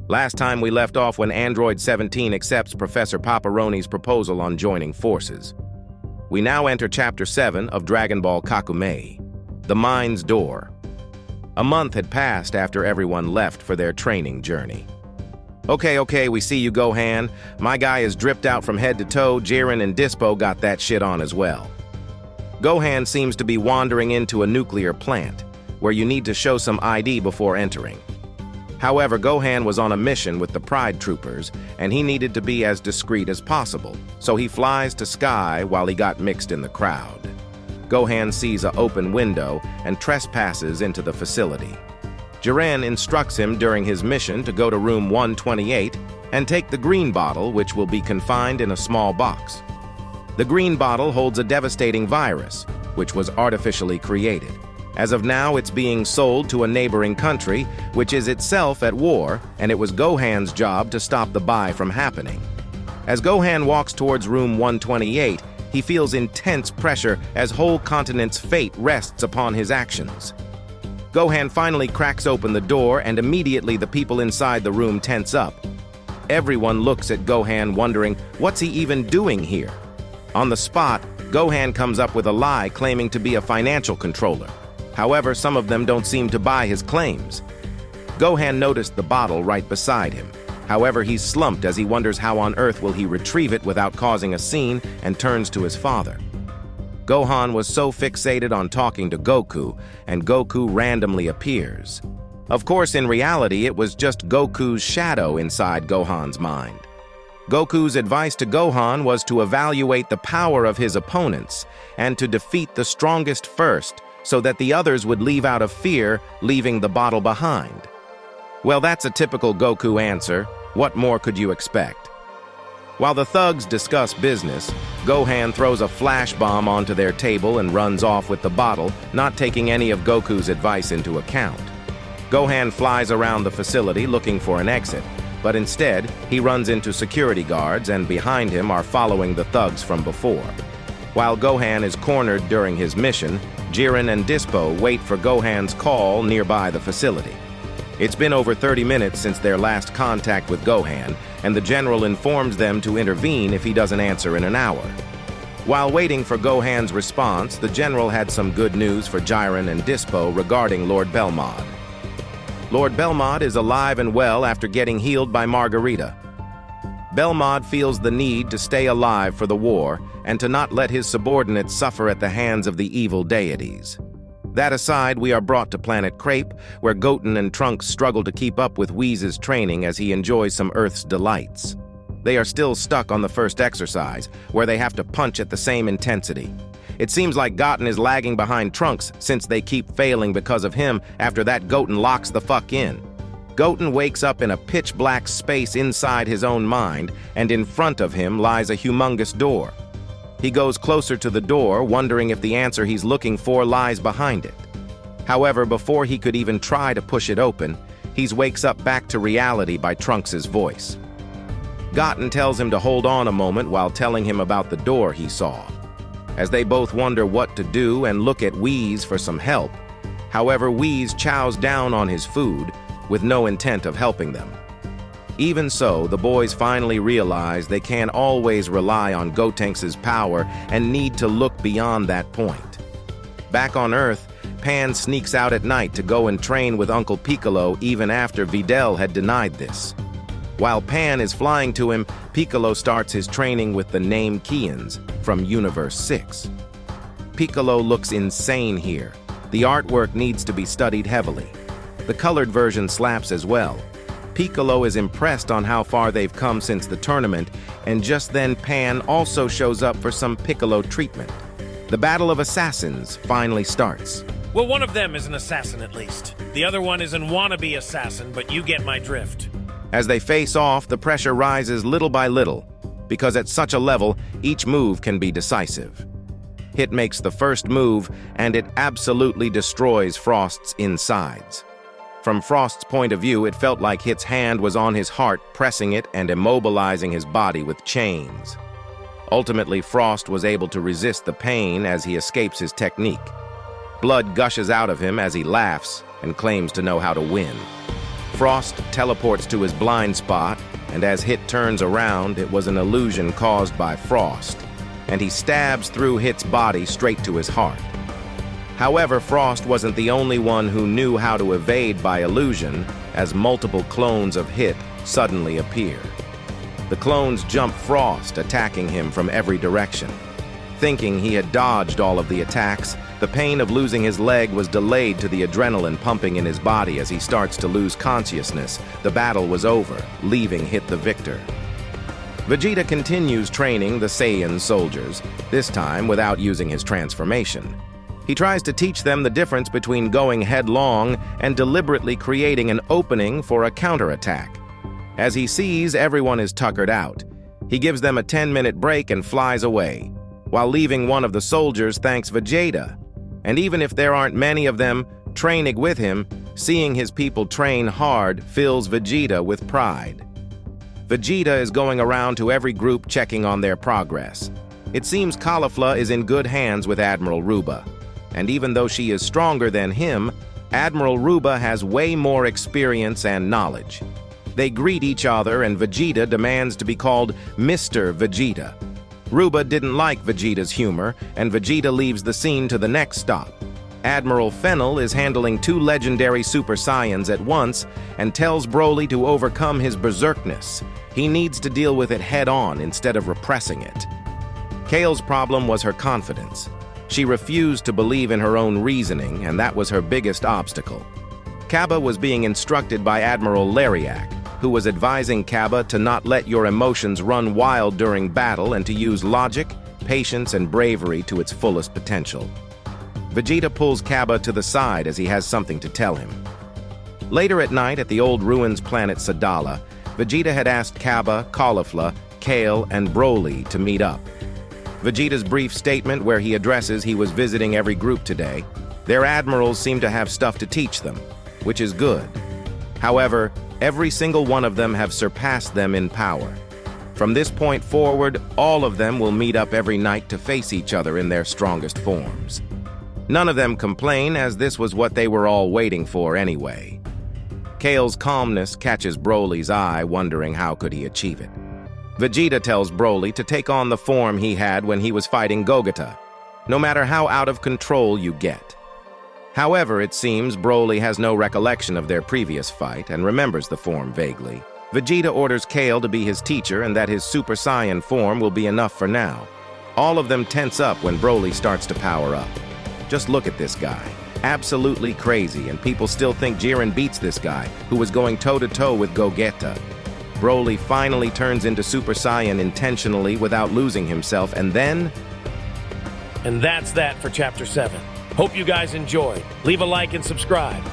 Last time we left off when Android 17 accepts Professor Paparoni's proposal on joining forces. We now enter Chapter 7 of Dragon Ball Kakumei, The Mind's Door. A month had passed after everyone left for their training journey. Okay, we see you, Gohan. My guy is dripped out from head to toe. Jiren and Dispo got that shit on as well. Gohan seems to be wandering into a nuclear plant, where you need to show some ID before entering. However, Gohan was on a mission with the Pride Troopers, and he needed to be as discreet as possible, so he flies to Sky while he got mixed in the crowd. Gohan sees an open window and trespasses into the facility. Jiren instructs him during his mission to go to room 128 and take the green bottle, which will be confined in a small box. The green bottle holds a devastating virus, which was artificially created. As of now, it's being sold to a neighboring country, which is itself at war, and it was Gohan's job to stop the buy from happening. As Gohan walks towards room 128, he feels intense pressure as whole continent's fate rests upon his actions. Gohan finally cracks open the door, and immediately the people inside the room tense up. Everyone looks at Gohan wondering, what's he even doing here? On the spot, Gohan comes up with a lie claiming to be a financial controller. However, some of them don't seem to buy his claims. Gohan noticed the bottle right beside him. However, he's slumped as he wonders how on earth will he retrieve it without causing a scene, and turns to his father. Gohan was so fixated on talking to Goku, and Goku randomly appears. Of course, in reality, it was just Goku's shadow inside Gohan's mind. Goku's advice to Gohan was to evaluate the power of his opponents and to defeat the strongest first, so that the others would leave out of fear, leaving the bottle behind. Well, that's a typical Goku answer. What more could you expect? While the thugs discuss business, Gohan throws a flash bomb onto their table and runs off with the bottle, not taking any of Goku's advice into account. Gohan flies around the facility looking for an exit, but instead, he runs into security guards, and behind him are following the thugs from before. While Gohan is cornered during his mission, Jiren and Dispo wait for Gohan's call nearby the facility. It's been over 30 minutes since their last contact with Gohan, and the general informs them to intervene if he doesn't answer in an hour. While waiting for Gohan's response, the general had some good news for Jiren and Dispo regarding Lord Belmod. Lord Belmod is alive and well after getting healed by Margarita. Belmod feels the need to stay alive for the war and to not let his subordinates suffer at the hands of the evil deities. That aside, we are brought to planet Crepe, where Goten and Trunks struggle to keep up with Whis' training as he enjoys some Earth's delights. They are still stuck on the first exercise, where they have to punch at the same intensity. It seems like Goten is lagging behind Trunks since they keep failing because of him after that Goten locks the fuck in. Goten wakes up in a pitch-black space inside his own mind, and in front of him lies a humongous door. He goes closer to the door, wondering if the answer he's looking for lies behind it. However, before he could even try to push it open, he wakes up back to reality by Trunks' voice. Goten tells him to hold on a moment while telling him about the door he saw. As they both wonder what to do and look at Whis for some help, however, Whis chows down on his food, with no intent of helping them. Even so, the boys finally realize they can't always rely on Gotenks' power and need to look beyond that point. Back on Earth, Pan sneaks out at night to go and train with Uncle Piccolo even after Videl had denied this. While Pan is flying to him, Piccolo starts his training with the Namekians from Universe 6. Piccolo looks insane here. The artwork needs to be studied heavily. The colored version slaps as well. Piccolo is impressed on how far they've come since the tournament, and just then Pan also shows up for some Piccolo treatment. The Battle of Assassins finally starts. Well, one of them is an assassin at least. The other one is an wannabe assassin, but you get my drift. As they face off, the pressure rises little by little, because at such a level, each move can be decisive. Hit makes the first move, and it absolutely destroys Frost's insides. From Frost's point of view, it felt like Hit's hand was on his heart, pressing it and immobilizing his body with chains. Ultimately, Frost was able to resist the pain as he escapes his technique. Blood gushes out of him as he laughs and claims to know how to win. Frost teleports to his blind spot, and as Hit turns around, it was an illusion caused by Frost, and he stabs through Hit's body straight to his heart. However, Frost wasn't the only one who knew how to evade by illusion, as multiple clones of Hit suddenly appear. The clones jump Frost, attacking him from every direction. Thinking he had dodged all of the attacks, the pain of losing his leg was delayed to the adrenaline pumping in his body as he starts to lose consciousness. The battle was over, leaving Hit the victor. Vegeta continues training the Saiyan soldiers, this time without using his transformation. He tries to teach them the difference between going headlong and deliberately creating an opening for a counterattack. As he sees everyone is tuckered out, he gives them a 10-minute break and flies away, while leaving one of the soldiers thanks Vegeta. And even if there aren't many of them training with him, seeing his people train hard fills Vegeta with pride. Vegeta is going around to every group checking on their progress. It seems Caulifla is in good hands with Admiral Ruba. And even though she is stronger than him, Admiral Ruba has way more experience and knowledge. They greet each other and Vegeta demands to be called Mr. Vegeta. Ruba didn't like Vegeta's humor, and Vegeta leaves the scene to the next stop. Admiral Fennel is handling two legendary Super Saiyans at once and tells Broly to overcome his berserkness. He needs to deal with it head-on instead of repressing it. Kale's problem was her confidence. She refused to believe in her own reasoning, and that was her biggest obstacle. Cabba was being instructed by Admiral Lariak, who was advising Cabba to not let your emotions run wild during battle and to use logic, patience, and bravery to its fullest potential. Vegeta pulls Cabba to the side as he has something to tell him. Later at night at the old ruins planet Sadala, Vegeta had asked Cabba, Caulifla, Kale, and Broly to meet up. Vegeta's brief statement where he addresses he was visiting every group today. Their admirals seem to have stuff to teach them, which is good. However, every single one of them have surpassed them in power. From this point forward, all of them will meet up every night to face each other in their strongest forms. None of them complain, as this was what they were all waiting for anyway. Kale's calmness catches Broly's eye, wondering how could he achieve it. Vegeta tells Broly to take on the form he had when he was fighting Gogeta, no matter how out of control you get. However, it seems Broly has no recollection of their previous fight and remembers the form vaguely. Vegeta orders Kale to be his teacher and that his Super Saiyan form will be enough for now. All of them tense up when Broly starts to power up. Just look at this guy. Absolutely crazy, and people still think Jiren beats this guy, who was going toe-to-toe with Gogeta. Broly finally turns into Super Saiyan intentionally without losing himself, and then... And that's that for Chapter 7. Hope you guys enjoyed. Leave a like and subscribe.